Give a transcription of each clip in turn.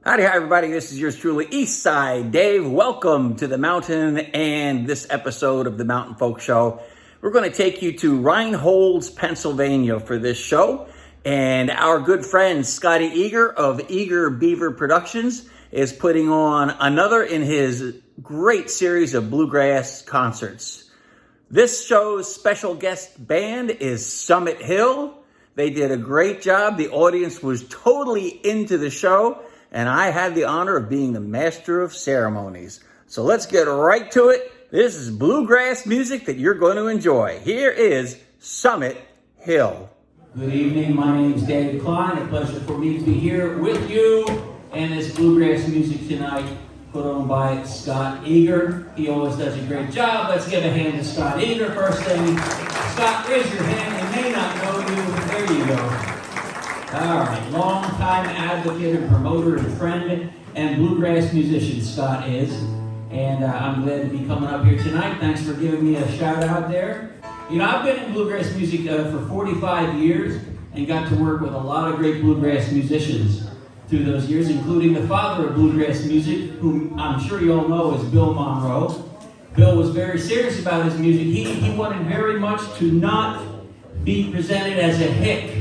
Howdy, hi everybody. This is yours truly, Eastside Dave. Welcome to the mountain and this episode of the Mountain Folk Show. We're going to take you to Reinholds, Pennsylvania for this show. And our good friend Scotty Eager of Eager Beaver Productions is putting on another in his great series of bluegrass concerts. This show's special guest band is Summit Hill. They did a great job. The audience was totally into the show. And I had the honor of being the master of ceremonies. So let's get right to it. This is bluegrass music that you're going to enjoy. Here is Summit Hill. Good evening, my name is David Klein. A pleasure for me to be here with you and this bluegrass music tonight put on by Scott Eager. He always does a great job. Let's give a hand to Scott Eager first thing. Scott, raise your hand. They may not know you. There you go. All right, long-time advocate and promoter and friend and bluegrass musician Scott is. And I'm glad to be coming up here tonight. Thanks for giving me a shout out there. You know, I've been in bluegrass music for 45 years and got to work with a lot of great bluegrass musicians through those years, including the father of bluegrass music, whom I'm sure you all know is Bill Monroe. Bill was very serious about his music. He wanted very much to not be presented as a hick.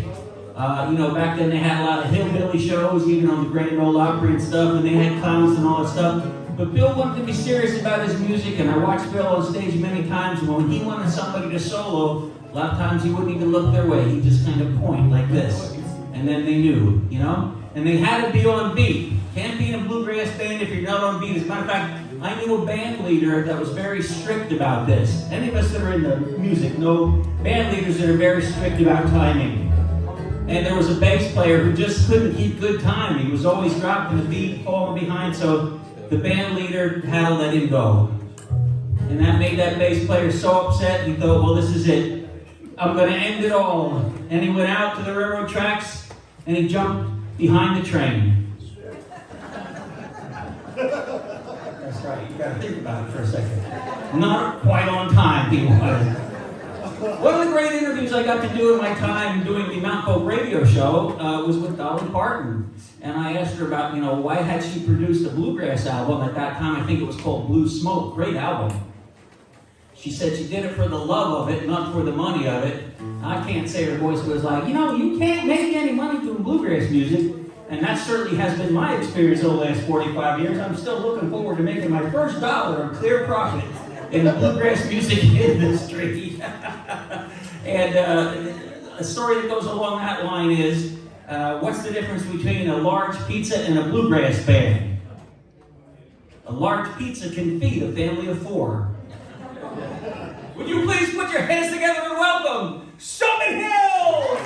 Back then they had a lot of hillbilly shows, even on the Grand Ole Opry and stuff, and they had clowns and all that stuff. But Bill wanted to be serious about his music, and I watched Bill on stage many times. When he wanted somebody to solo, a lot of times he wouldn't even look their way. He'd just kind of point like this, and then they knew, And they had to be on beat. Can't be in a bluegrass band if you're not on beat. As a matter of fact, I knew a band leader that was very strict about this. Any of us that are into music know band leaders that are very strict about timing. And there was a bass player who just couldn't keep good time. He was always dropping the beat, falling behind, so the band leader had to let him go. And that made that bass player so upset, he thought, well, this is it. I'm going to end it all. And he went out to the railroad tracks, and he jumped behind the train. That's right, you got to think about it for a second. Not quite on time, people. One of the great interviews I got to do in my time doing the Mountain Folk radio show was with Dolly Parton. And I asked her about, why had she produced a bluegrass album? At that time, I think it was called Blue Smoke. Great album. She said she did it for the love of it, not for the money of it. I can't say her voice was like, you can't make any money doing bluegrass music. And that certainly has been my experience over the last 45 years. I'm still looking forward to making my first dollar of clear profit in the bluegrass music industry. And a story that goes along that line is, what's the difference between a large pizza and a bluegrass band? A large pizza can feed a family of 4. Would you please put your hands together and welcome Summit Hill!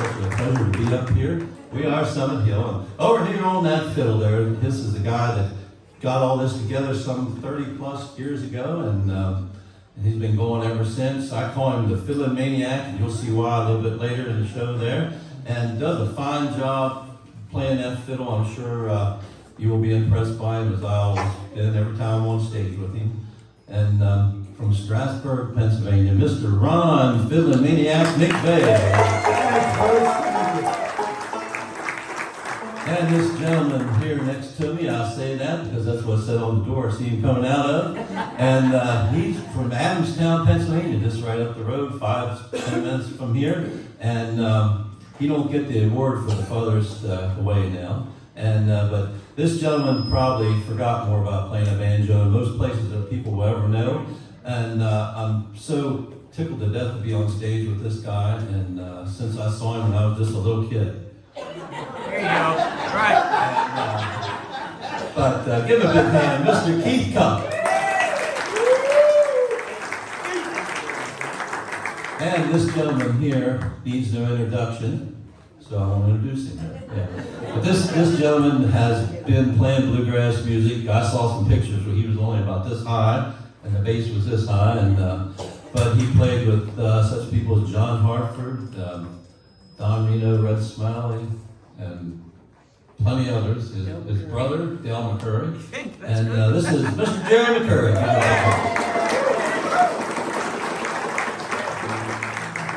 such a pleasure to be up here. We are Summit Hill. And over here on that fiddle there, this is the guy that got all this together some 30 plus years ago, and he's been going ever since. I call him the fiddling maniac, and you'll see why a little bit later in the show there. And does a fine job playing that fiddle. I'm sure you will be impressed by him, as I always did every time I'm on stage with him. And from Strasburg, Pennsylvania, Mr. Ron Fiddling Maniac McVeigh. And this gentleman here next to me, I say that because that's what it said on the door, I see him coming out of. And he's from Adamstown, Pennsylvania, just right up the road, 5-10 minutes from here. And he don't get the award for the farthest away now. And but this gentleman probably forgot more about playing a banjo in most places that people will ever know. And I'm so tickled to death to be on stage with this guy. And since I saw him when I was just a little kid. There you go. Right. But give him a big hand, Mr. Keith Cup. And this gentleman here needs no introduction, so I want to introduce him. Yeah. But this gentleman has been playing bluegrass music. I saw some pictures where he was only about this high, and the bass was this high. And but he played with such people as John Hartford, Don Reno, Red Smiley, and plenty others. His brother, Dale McCurry. And this is Mr. Jerry McCurry.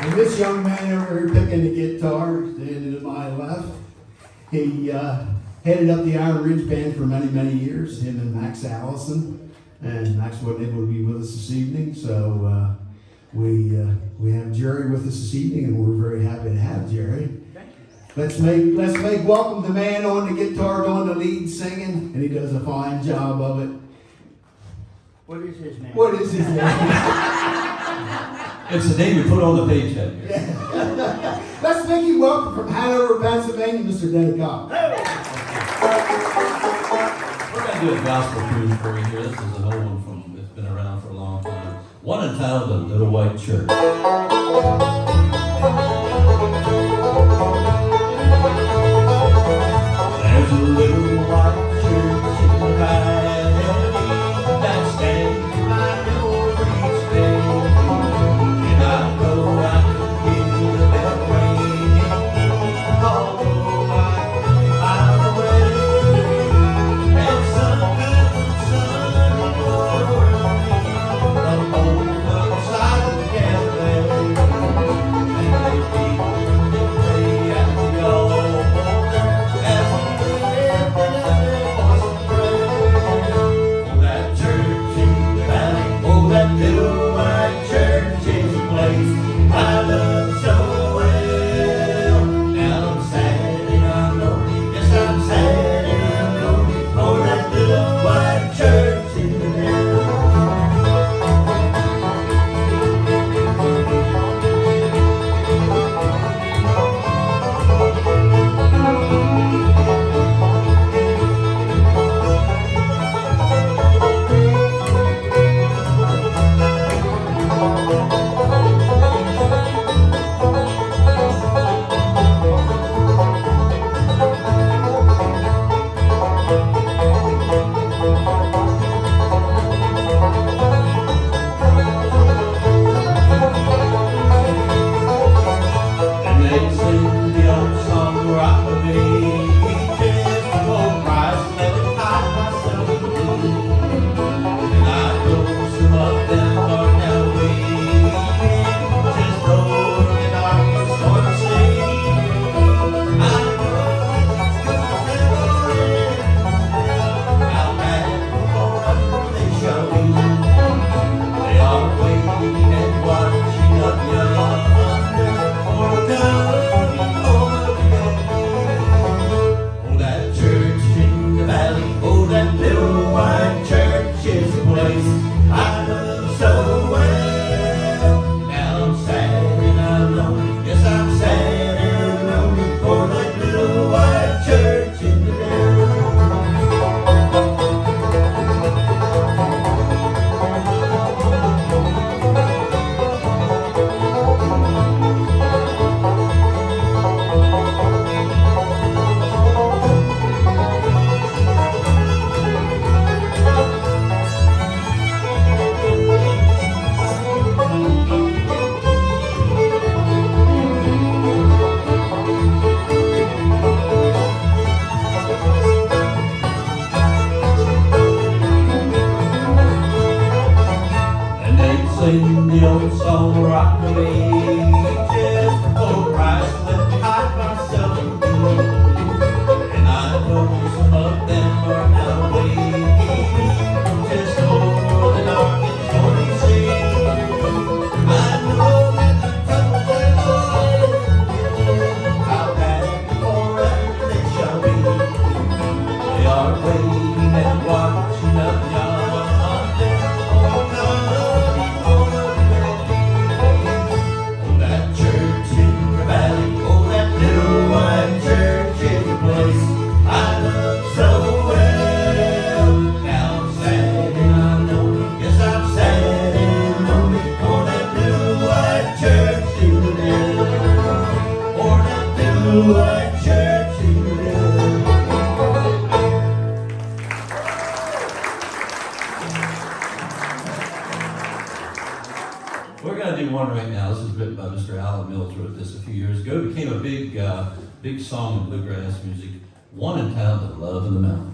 And this young man over here picking the guitar, standing to my left, he headed up the Iron Ridge Band for many, many years, him and Max Allison. And Max wasn't able to be with us this evening, so we have Jerry with us this evening, and we're very happy to have Jerry. Let's make welcome the man on the guitar, doing the lead singing, and he does a fine job of it. What is his name? What is his name? It's the name you put on the paycheck. Yeah. Let's make you welcome from Hanover, Pennsylvania, Mr. Denny Cobb. We're going to do a gospel tune for you here. This is an old one from it's been around for a long time. One entitled The Little White Church. There's a little white church in the valley that stands right over each day. And I know I can hear the bell ringing, although I'm away. And some good Sunday morning, from over the side of the cafe. what church you live. We're going to do one right now. This is written by Mr. Alan Mills. Wrote this a few years ago. It became a big song in bluegrass music. One in town that love in the mountain.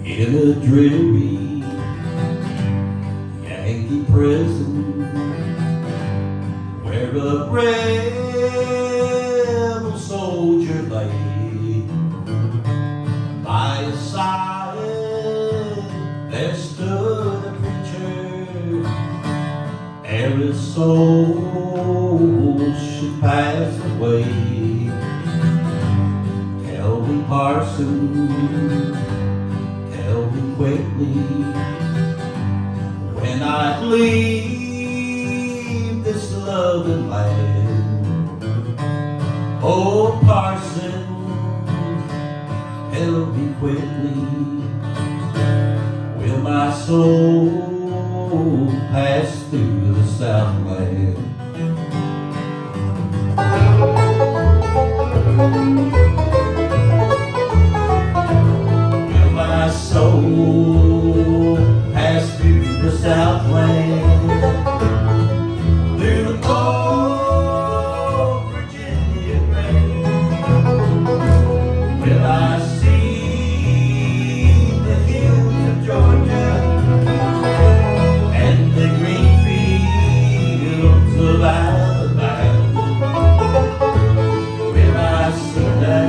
In a dreary Yankee prison, where a rebel soldier lay, by his side there stood a preacher, ere his soul should pass away. Tell me, parson, tell me quickly, when I leave this loving land. Oh, parson, tell me quickly, will my soul pass through the Southland? Will my soul pass through the Southland, through the cold Virginia rain? Will I see the hills of Georgia and the green fields of Alabama? Will I see that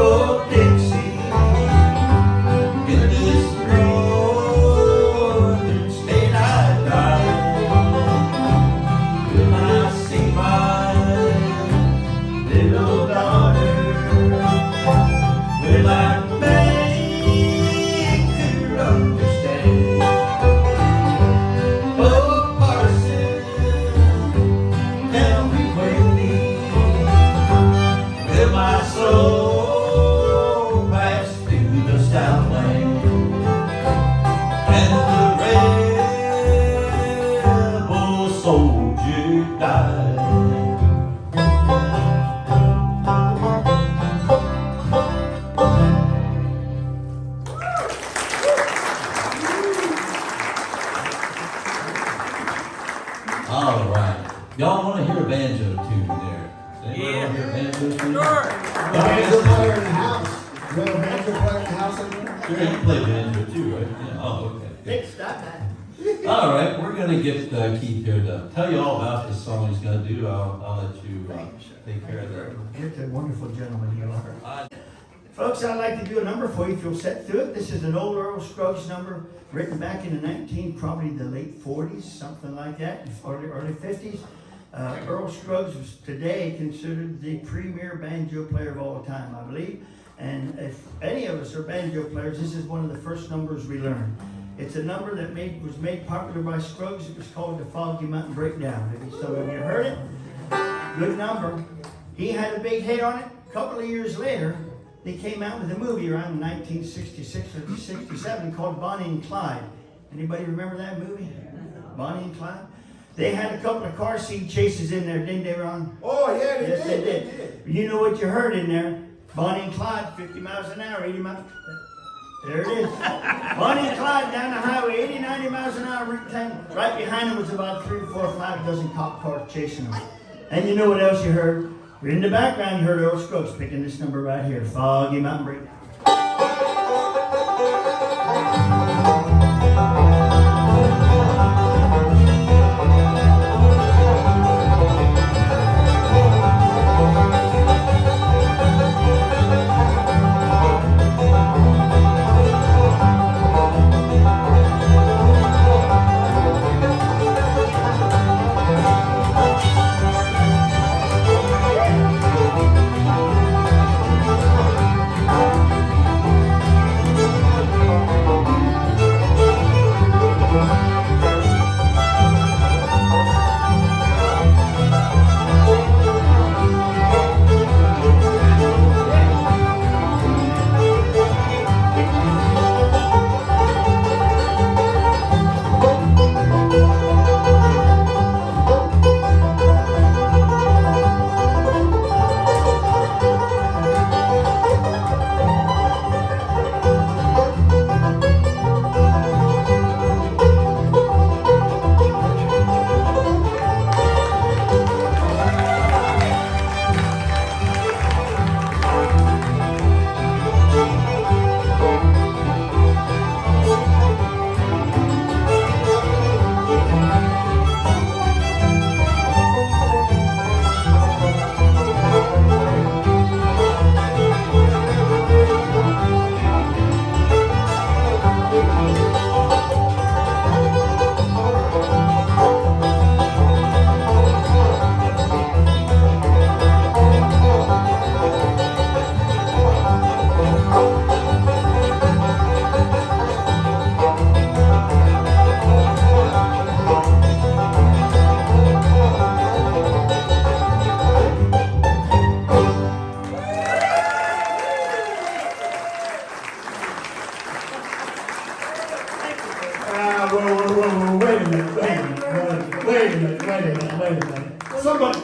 Oh, Dixie, in this northern state I die. Will I see my little daughter? Will I make her understand? Oh, parson, tell me quickly, will my soul pass through the Southland and the rebel soldier died? All right. Y'all want to hear a banjo tune there? Does anybody want to hear a banjo tune? The banjo player in the house. You have a banjo player in the house up there? Sure, you play banjo too, right? Yeah. Oh, okay. Fix that. All right, we're going to get Keith here to tell you all about this song he's going to do. I'll let you take care of that. You're a wonderful gentleman you are. Folks, I'd like to do a number for you if you'll set through it. This is an old Earl Scruggs number written back in the probably the late 40s, something like that, early 50s. Earl Scruggs was today considered the premier banjo player of all time, I believe. And if any of us are banjo players, this is one of the first numbers we learned. It's a number that was made popular by Scruggs. It was called the Foggy Mountain Breakdown. Maybe some of you heard it. Good number. He had a big hit on it. A couple of years later, they came out with a movie around 1966 or 67 called Bonnie and Clyde. Anybody remember that movie? Bonnie and Clyde? They had a couple of car seat chases in there, didn't they, Ron? Oh, yeah, Yes, they did. You know what you heard in there? Bonnie and Clyde, 50 miles an hour, 80 miles. There it is. Bonnie and Clyde down the highway, 80, 90 miles an hour, route 10. Right behind them was about 3 or 4 or 5 dozen cop cars chasing them. And you know what else you heard? In the background, you heard Earl Scruggs picking this number right here, Foggy Mountain Breakdown.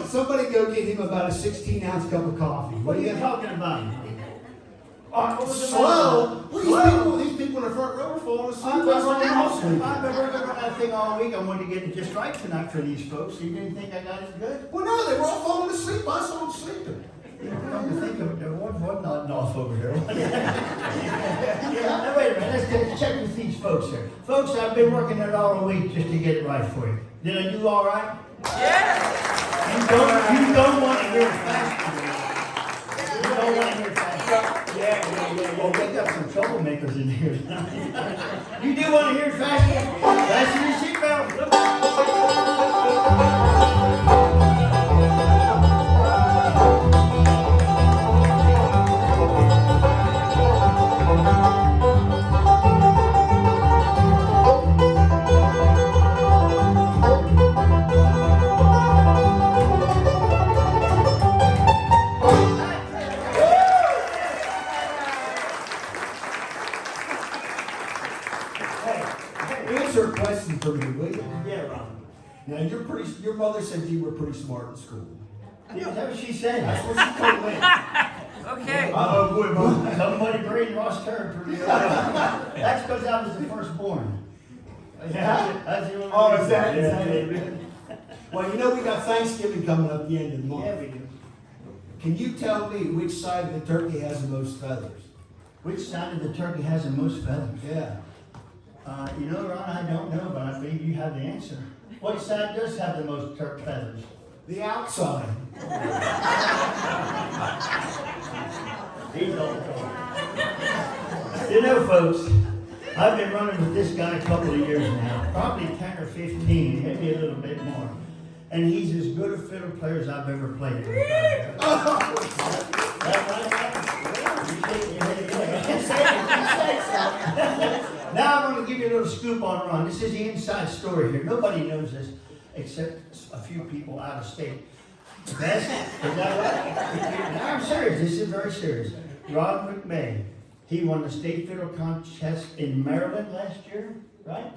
Somebody go get him about a 16-ounce cup of coffee. What are you talking about? Slow? These people in the front row are falling asleep. I've been working on that thing all week. I wanted to get it just right tonight for these folks. You didn't think I got it good? Well, no, they were all falling asleep. I saw them sleeping. Come to think of it, there was one nodding off over here. Now, wait a minute, let's check with these folks here. Folks, I've been working it all week just to get it right for you. Did I do all right? Yeah. You don't want to hear it fast. You don't want to hear it fast. Oh, we got some troublemakers in here tonight. You do want to hear it faster? Fasten your seatbelt. Answer a question for me, will you? Yeah, Ron. Now, your mother said you were pretty smart in school. Yeah, that's what she said. That's what she told me. Okay. Oh, boy, Mom. Somebody brain lost territory. That's because I was the firstborn. Yeah? That's the only Oh, is reason. that Yeah, it? Well, you know, we got Thanksgiving coming up the end of the month. Yeah, we do. Can you tell me which side of the turkey has the most feathers? Which side of the turkey has the most feathers? Yeah. You know, Ron, I don't know, but I believe you have the answer. What side does have the most feathers? The outside. He's old. You know, folks, I've been running with this guy a couple of years now, probably 10 or 15, maybe a little bit more. And he's as good a fiddle player as I've ever played with. Now I'm going to give you a little scoop on Ron. This is the inside story here. Nobody knows this except a few people out of state. Best? Is that right? No, I'm serious. This is very serious. Ron McMahon, he won the state fiddle contest in Maryland last year, right?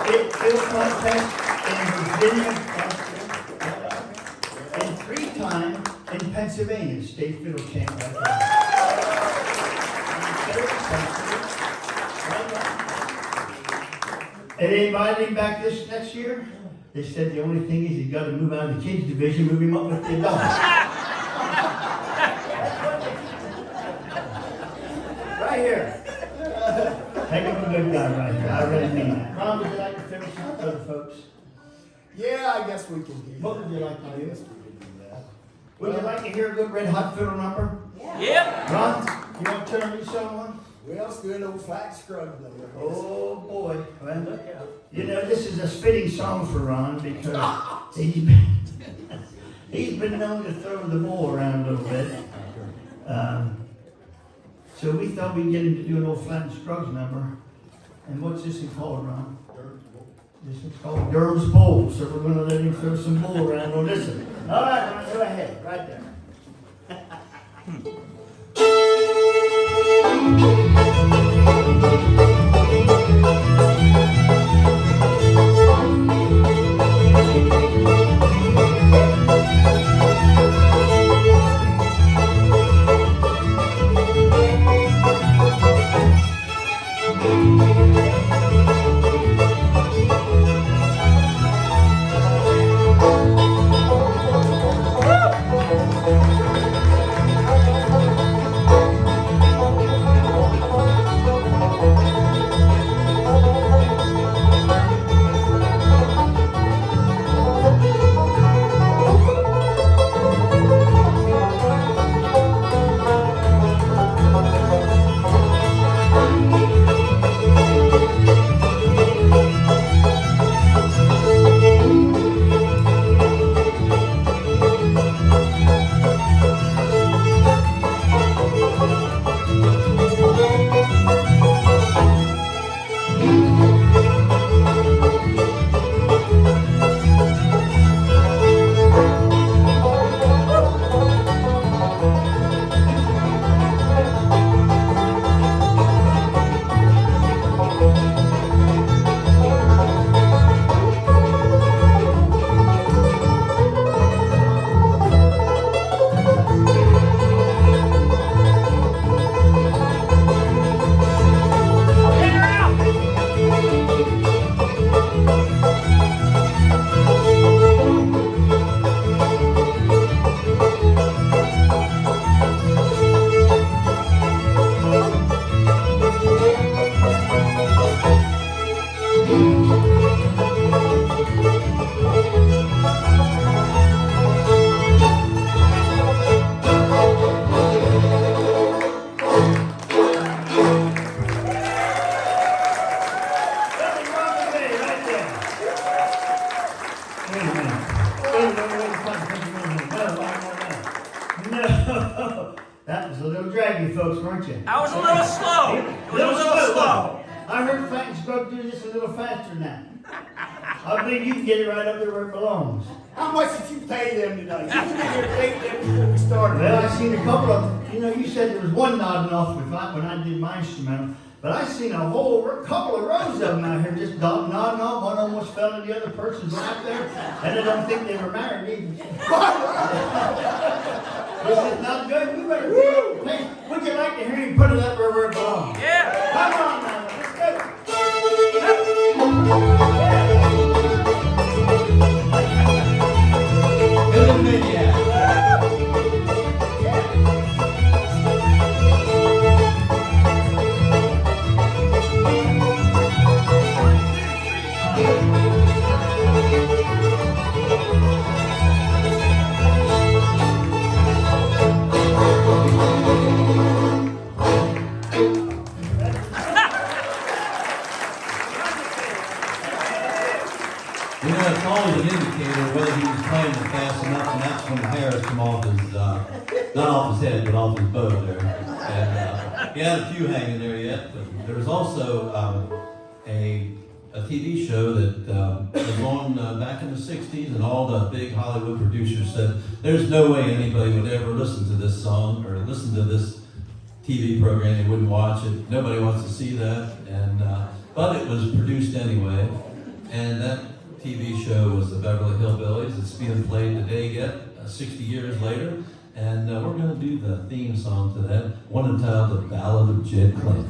State fiddle contest in Virginia last year. And 3-time in Pennsylvania, state fiddle champ right there. And they invited him back this next year. They said the only thing is he's got to move out of the kids division, move him up with the adults. Right here. Heck of a good guy right here. I really mean that. Ron, would you like to finish up with other folks? Yeah, I guess we can do that. What would you like to do? Yes, we can do that. Would you like to hear a good red hot fiddle number? Yep. Ron, you want to turn me someone? Well, let's do an old flat scrub number. Oh boy. Well, look out. You know, this is a fitting song for Ron because he's been known to throw the ball around a little bit. So we thought we'd get him to do an old flat and scrubs number. And what's this one called, Ron? This is called Durham's Bowl. So we're going to let him throw some bull around on this one. All right, Ron, go ahead. Right there. ready, folks, weren't you? I was a little slow. It was a little slow. I heard Fat and Scrub do this a little faster than that. I believe you can get it right up there where it belongs. How much did you pay them tonight? You didn't even pay them before we started. Well, I seen a couple of them. You know, you said there was one nodding off when I did my instrumental, but I seen a whole couple of rows of them out here just nodding off. One almost fell in the other person's lap there, and I don't think they were married either. This is not good. We better hey, would you like to hear him put it up where it belongs? Yeah. Come on now, let's go. Good maniac. You know, it's always an indicator whether he was playing it fast enough, and that's when the hairs come off his, not off his head, but off his bow there. And he had a few hanging there yet, but there was also a TV show that was on back in the 60s, and all the big Hollywood producers said, there's no way anybody would ever listen to this song or listen to this TV program. They wouldn't watch it. Nobody wants to see that. And but it was produced anyway, and that TV show was the Beverly Hillbillies. It's being played today yet, 60 years later, and we're going to do the theme song to that, one entitled "The Ballad of Jed Clay."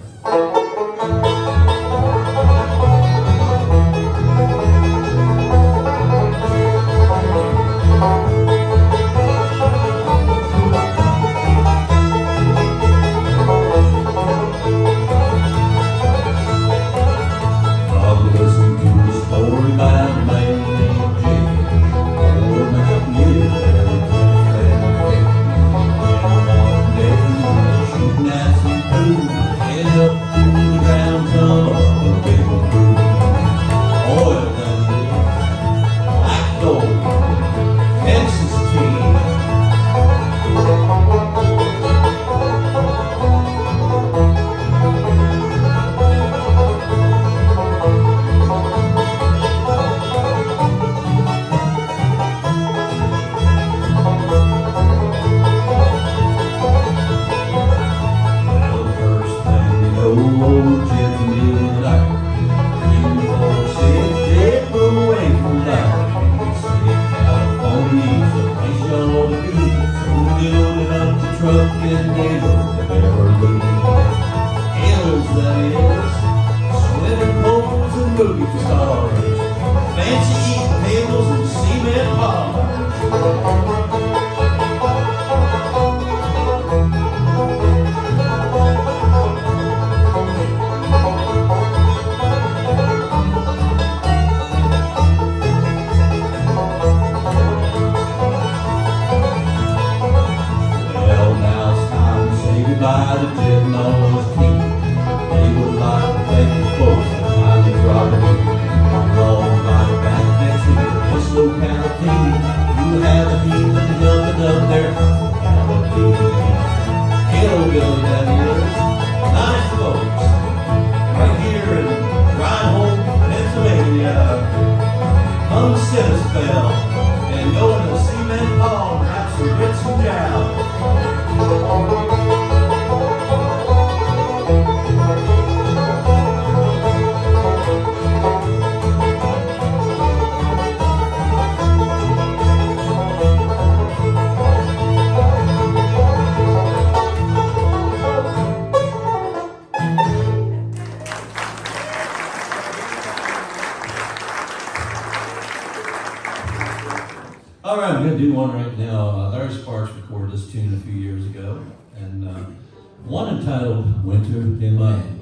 All right, I'm going to do one right now. Larry Sparks recorded this tune a few years ago, and one entitled "Winter in Miami."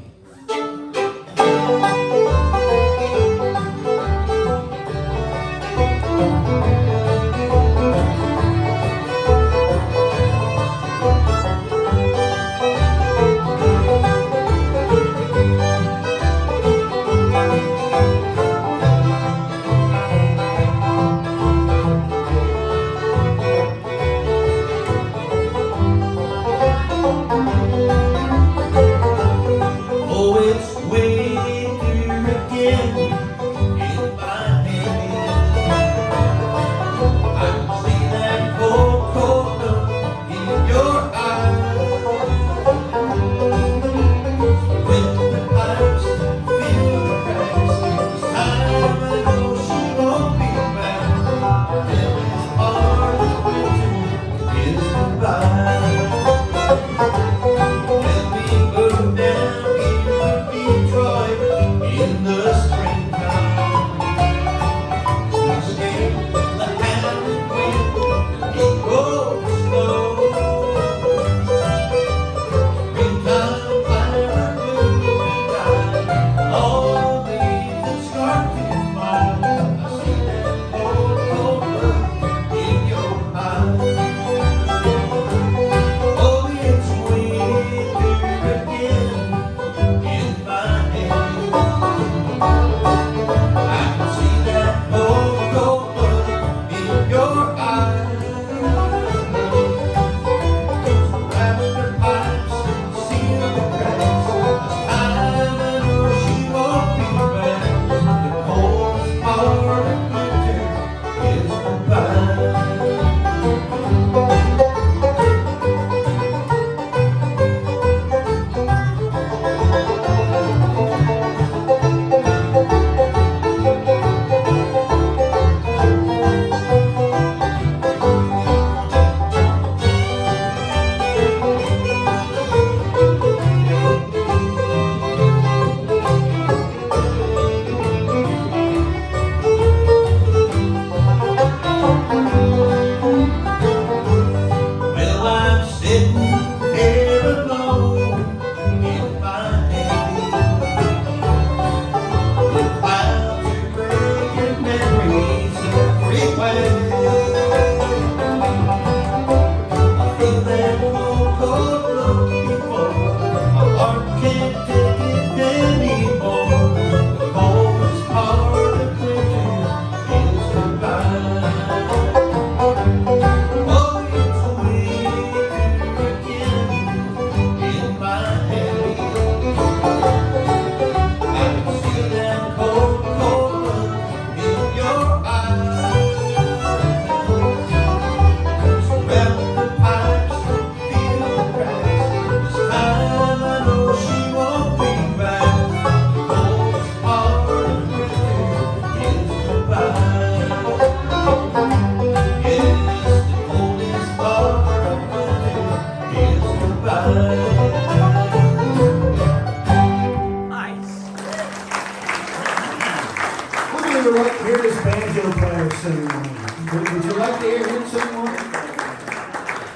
hear this banjo player sing one. Would you like to hear him sing one?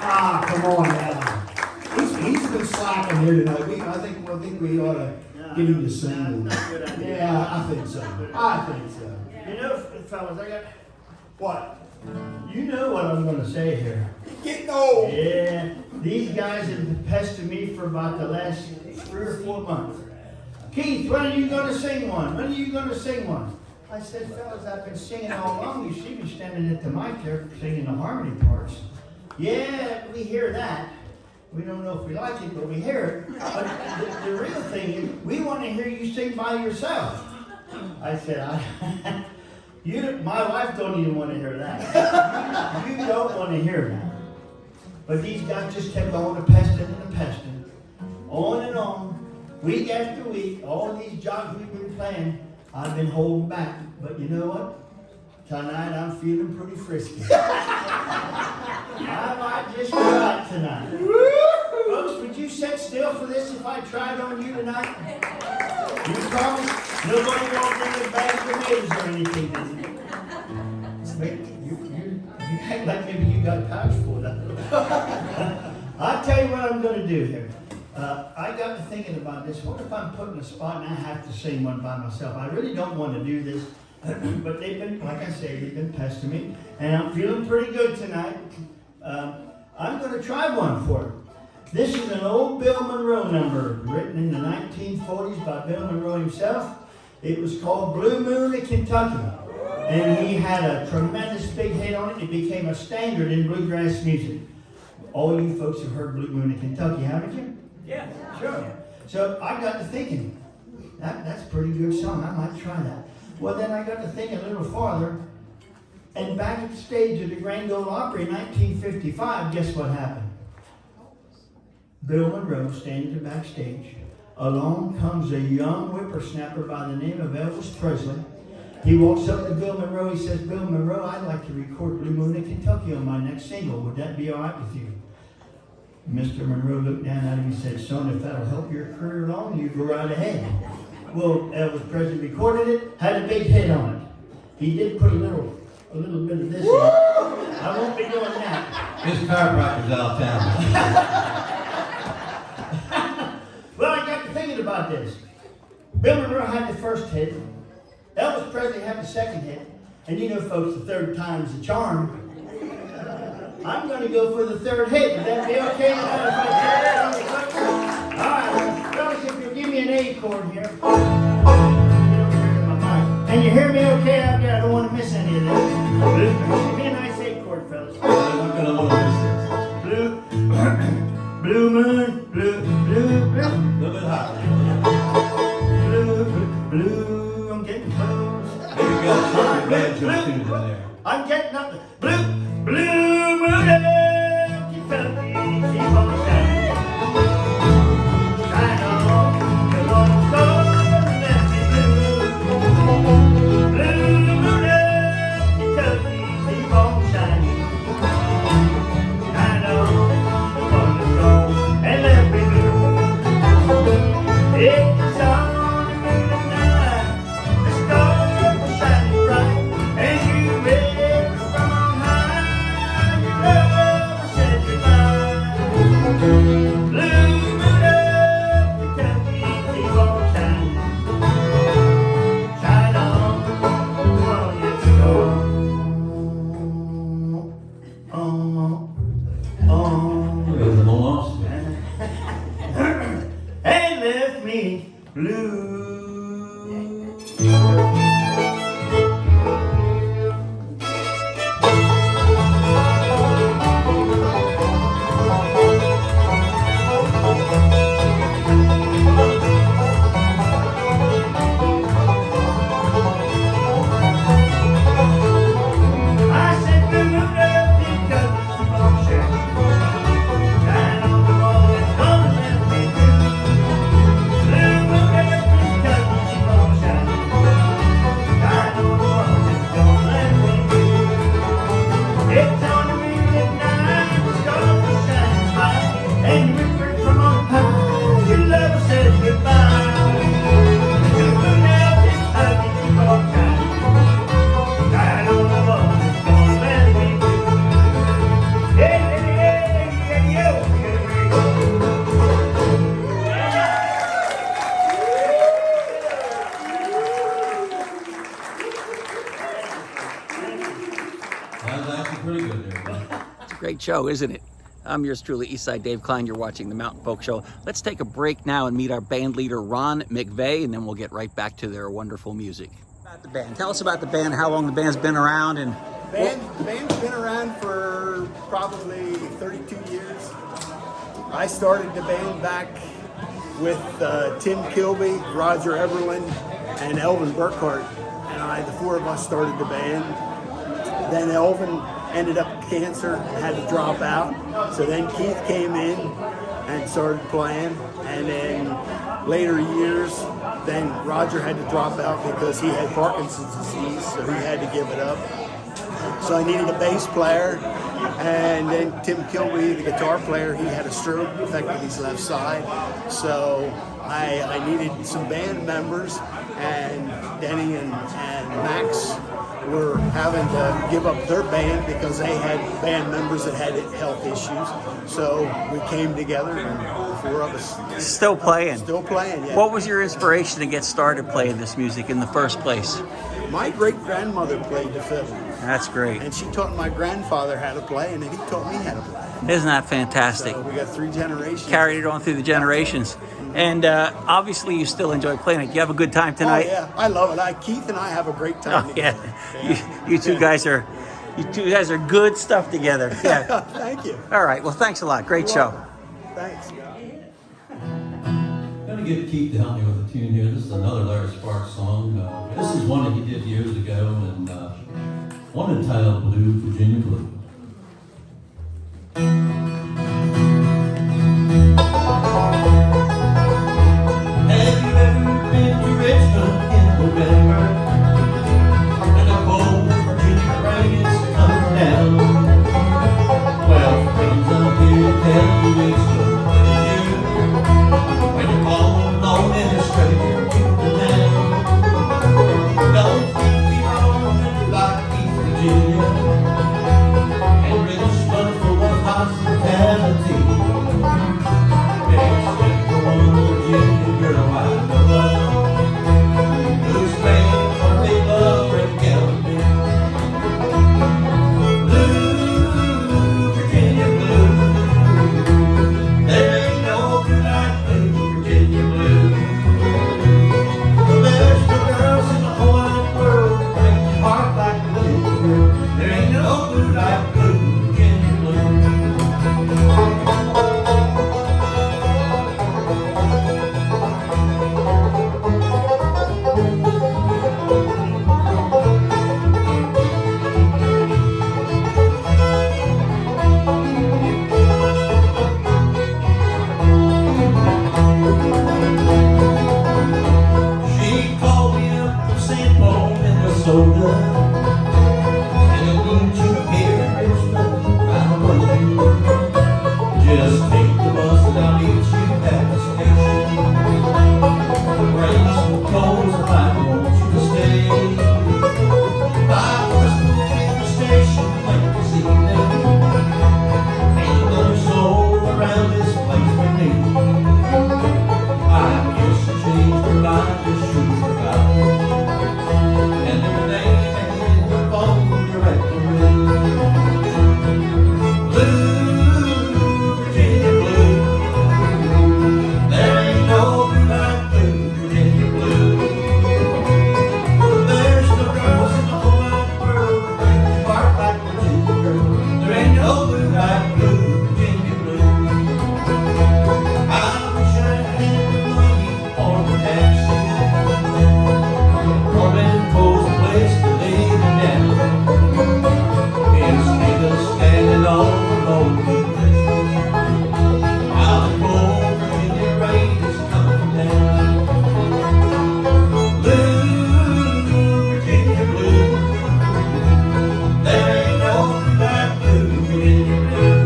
Ah, come on now. He's been slacking here tonight. I think we ought to get him to sing one. Yeah, I think so. You know, fellas, I got what? You know what I'm going to say here. Getting old. Yeah, these guys have been pestering me for about the last 3 or 4 months. Keith, when are you going to sing one? When are you going to sing one? I said, fellas, I've been singing all along. You see me standing at the mic there singing the harmony parts. Yeah, we hear that. We don't know if we like it, but we hear it. But the real thing is, we want to hear you sing by yourself. I said, my wife don't even want to hear that. You don't want to hear that. But these guys just kept on and pesting, on and on, week after week. All these jobs we've been playing, I've been holding back. But you know what? Tonight I'm feeling pretty frisky. I might just try it tonight. Folks, would you sit still for this if I tried on you tonight? You promise nobody won't bring a bag of tomatoes or anything, does it? You act like maybe you got pouch for that. I'll tell you what I'm going to do here. I got to thinking about this. What if I'm put in a spot and I have to sing one by myself? I really don't want to do this. But they've been, like I say, they've been pestering me. And I'm feeling pretty good tonight. I'm going to try one for it. This is an old Bill Monroe number written in the 1940s by Bill Monroe himself. It was called Blue Moon of Kentucky. And he had a tremendous big hit on it. It became a standard in bluegrass music. All you folks have heard Blue Moon of Kentucky, haven't you? Yeah. Sure. So I got to thinking, that's a pretty good song. I might try that. Well, then I got to thinking a little farther. And back at the stage of the Grand Ole Opry in 1955, guess what happened? Bill Monroe standing backstage. Along comes a young whippersnapper by the name of Elvis Presley. He walks up to Bill Monroe. He says, Bill Monroe, I'd like to record Blue Moon of Kentucky on my next single. Would that be all right with you? Mr. Monroe looked down at him and said, son, if that'll help your career along, you go right ahead. Well, Elvis Presley recorded it, had a big hit on it. He did put a little bit of this in. I won't be doing that. His chiropractor's out of town. Well, I got to thinking about this. Bill Monroe had the first hit. Elvis Presley had the second hit. And you know, folks, the third time's the charm. I'm going to go for the third hit. Would that be okay? All right, fellas, if you'll give me an A chord here. Can you hear me okay out there? I don't want to miss any of this. Give me a nice A chord, fellas. I'm not going to want to miss this. Blue moon, blue. A little bit higher. Blue, I'm getting close. Maybe you got some banjo tunes in there. I'm getting up. Blue moon, Kentucky, keep on shining. Shine on, the long sun left me blue. Blue moon, Kentucky, keep on shining. Shine on, the long sun and left me blue. It's on the night, the stars were shining bright, and you read from on high, your love said goodbye. Blue moon of Kentucky, keep on shining. Shine on, let's go. There's the lost. And left me blue. I said blue moon of Kentucky, keep on shining. Shine on the wall, it's gonna let me blue. Blue moon of Kentucky, great show, isn't it? I'm yours truly, Eastside Dave Klein. You're watching the Mountain Folk Show. Let's take a break now and meet our band leader, Ron McVeigh, and then we'll get right back to their wonderful music. About the band. Tell us about the band, how long the band's been around, and The band's been around for probably 32 years. I started the band back with Tim Kilby, Roger Everland, and Elvin Burkhart. And the four of us started the band. Then Elvin ended up with cancer and had to drop out. So then Keith came in and started playing. And then later years, then Roger had to drop out because he had Parkinson's disease, so he had to give it up. So I needed a bass player. And then Tim Kilby, the guitar player, he had a stroke, affected his left side. So I needed some band members, and Denny and Max were having to give up their band because they had band members that had health issues. So we came together, and the four of us still playing. Still playing, yeah. What was your inspiration to get started playing this music in the first place? My great-grandmother played the fiddle. That's great. And she taught my grandfather how to play, and then he taught me how to play. Isn't that fantastic? So we got 3 generations. Carried it on through the generations. And obviously you still enjoy playing it. You have a good time tonight? Oh, yeah. I love it. Keith and I have a great time together. Yeah. You two guys are good stuff together. Yeah. Thank you. All right. Well, thanks a lot. Great show. Thanks. I'm going to get Keith to help me with a tune here. This is another Larry Sparks song. This is one that he did years ago, and one entitled Blue, Virginia Blue. Have you ever been to Richmond in November? And the cold Virginia rain is coming down. Well, friends, I'm here to tell you it's when you're all alone and a stranger to the town. Don't think me wrong, like East Virginia, and Richmond full of hospitality. Except for one Virginia girl I know, whose fame for big love break out me. Blue, Virginia blue, there ain't no blue like blue, Virginia blue. There's no girls in the whole wide world that break your heart like Virginia blue. There ain't no blue like blue, Virginia blue. She called me up from St. Paul, Minnesota, and I need you here in Richmond right away. Just take the bus and I'll meet you at the station. Bring some clothes if I want you to stay. I was moving the station late this evening. Ain't another soul around this place but me. I guess she changed her mind, just shoot her out. And her name ain't in the phone directory. Blue, Virginia blue, there ain't no blue like blue, Virginia blue. There's no girls in the whole wide world that break your heart like Virginia girl. There ain't no blue like blue, Virginia blue. I wish I had the money for the taxi, or Benco's a place to lay me down. Instead of standing on the lonely bridge, how the cold Virginia rain is coming down. Blue, Virginia blue, there ain't no blue like blue, Virginia blue.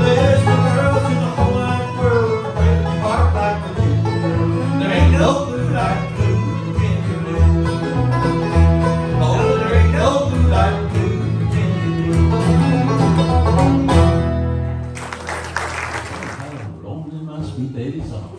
There's no girls in the whole wide world that break your heart like Virginia blue. There ain't no blue like blue, Virginia blue. Oh, there ain't no blue like blue, Virginia blue. I'm rolling my sweet baby song.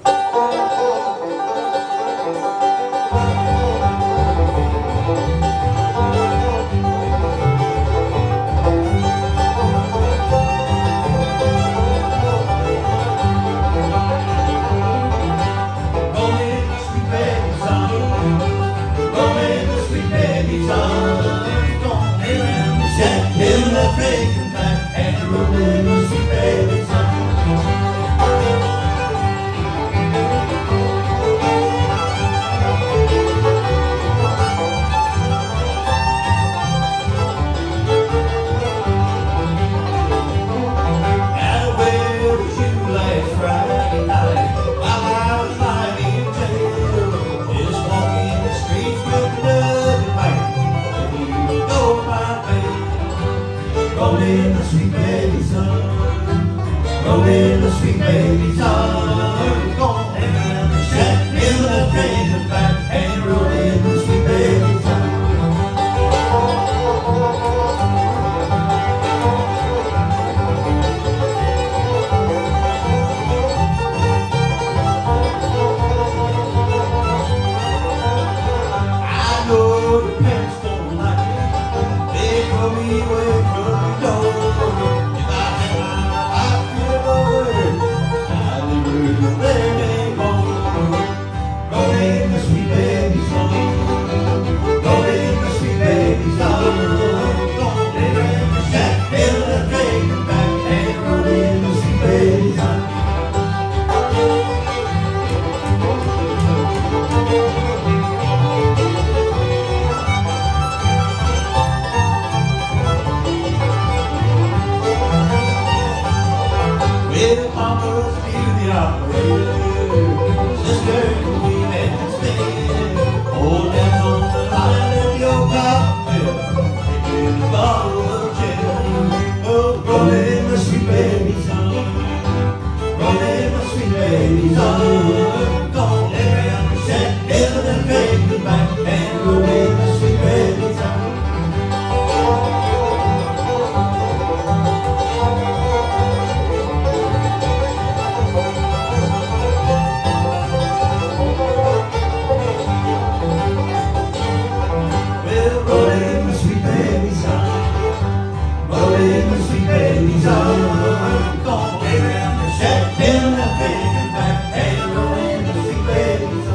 babies are gone. Lay around the shack, build a drink back, and roll in the sweet babies are. I know your parents don't like it. They throw me away from the door. If I had my life over, I'd never let it go. Rolling the sweet babies on. Rolling the sweet babies on. Don't let them shack, build a drink back, and rolling the sweet babies on. Well, Mama's beauty operator, sister, we met to stay. Hold hands on the line of your cocktail, taking a bottle of gin. Oh, rolling the sweet babies on, rolling the sweet babies on. Don't let around the shack, build a drink back, and rolling the sweet babies on. Well, rolling the sweet babies on, rolling the sweet babies on. Gonna lay around the shack, build a drink back, and rolling the sweet babies on.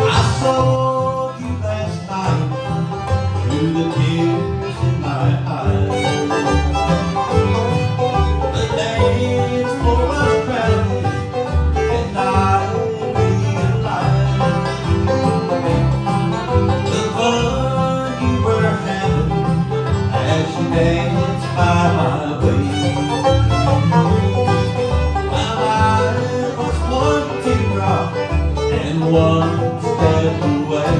I saw you last night through the tears in my eyes. The dance floor was crowded, and I realized the fun you were having as you danced by my way. My life was one teardrop and one step away.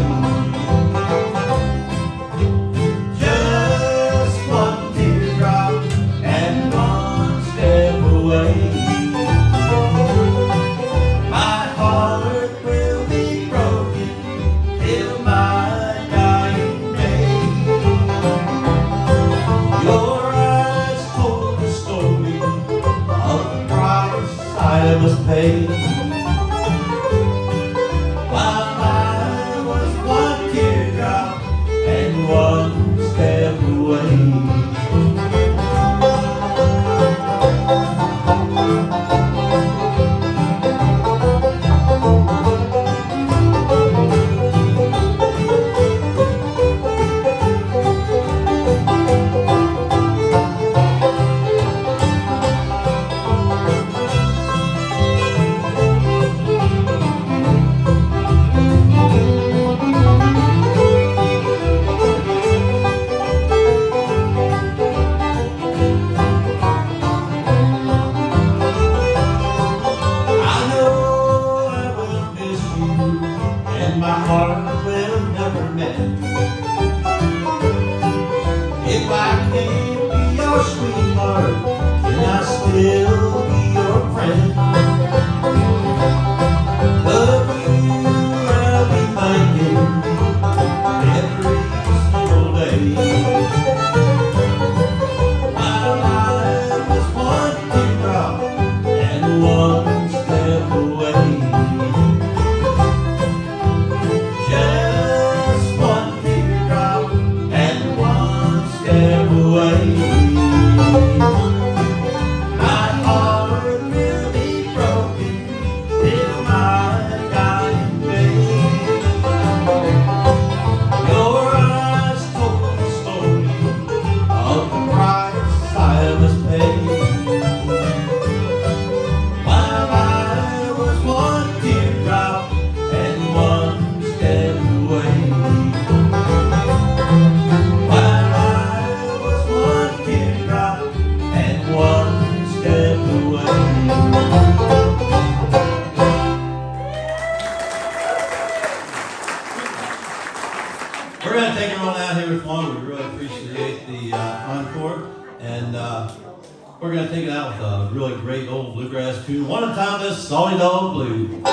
Just one teardrop and one step away. My heart will be broken till my dying day. Your eyes told the story of the price I must pay. While I was one teardrop and one step away. I know I will miss you, and my heart will never mend. If I can't be your sweetheart, can I still be your friend? Of you I'll be thinking every single day. My life is one teardrop and one step away. Just one teardrop and one step away. My heart will be broken. going to take it on out here with one. We really appreciate the encore. And we're going to take it out with a really great old bluegrass tune. One at a time, this Salty Dog Blues.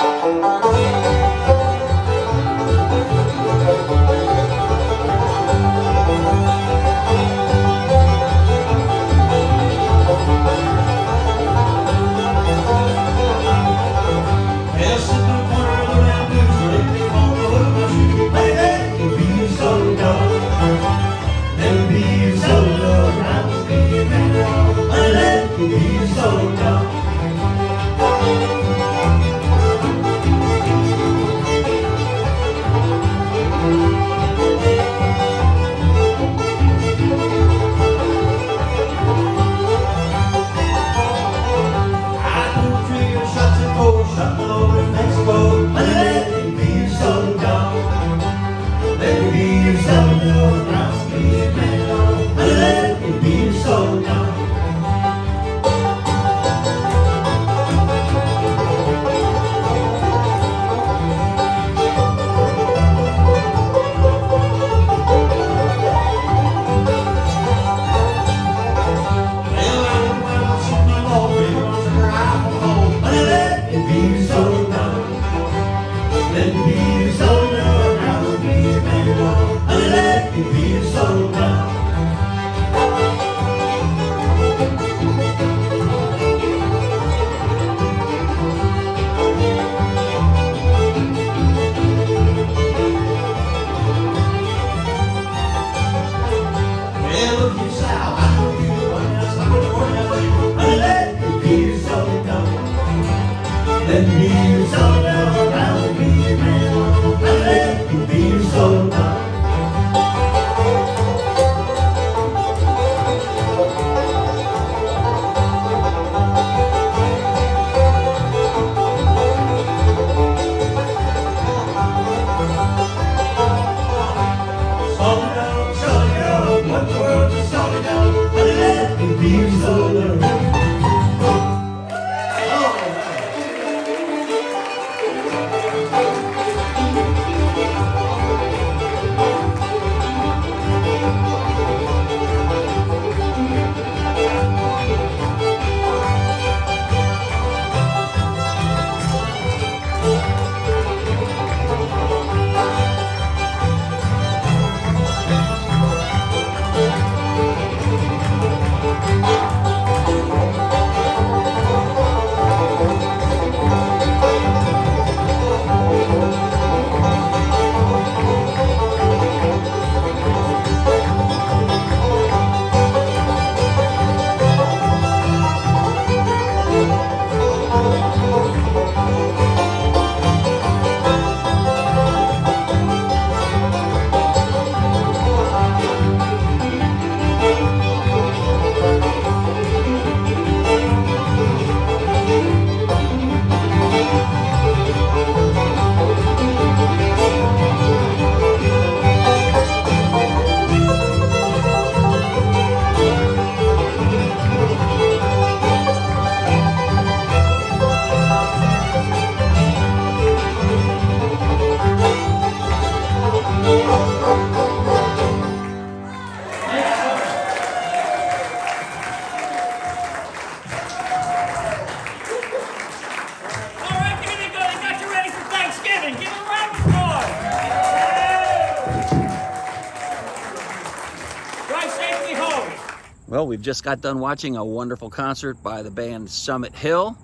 Well, we've just got done watching a wonderful concert by the band Summit Hill.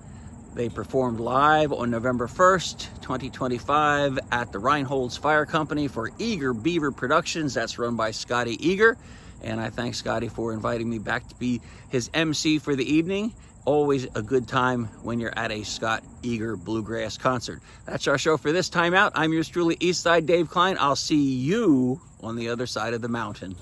They performed live on November 1st, 2025 at the Reinholds Fire Company for Eager Beaver Productions. That's run by Scotty Eager. And I thank Scotty for inviting me back to be his MC for the evening. Always a good time when you're at a Scott Eager Bluegrass concert. That's our show for this time out. I'm yours truly, Eastside Dave Klein. I'll see you on the other side of the mountain.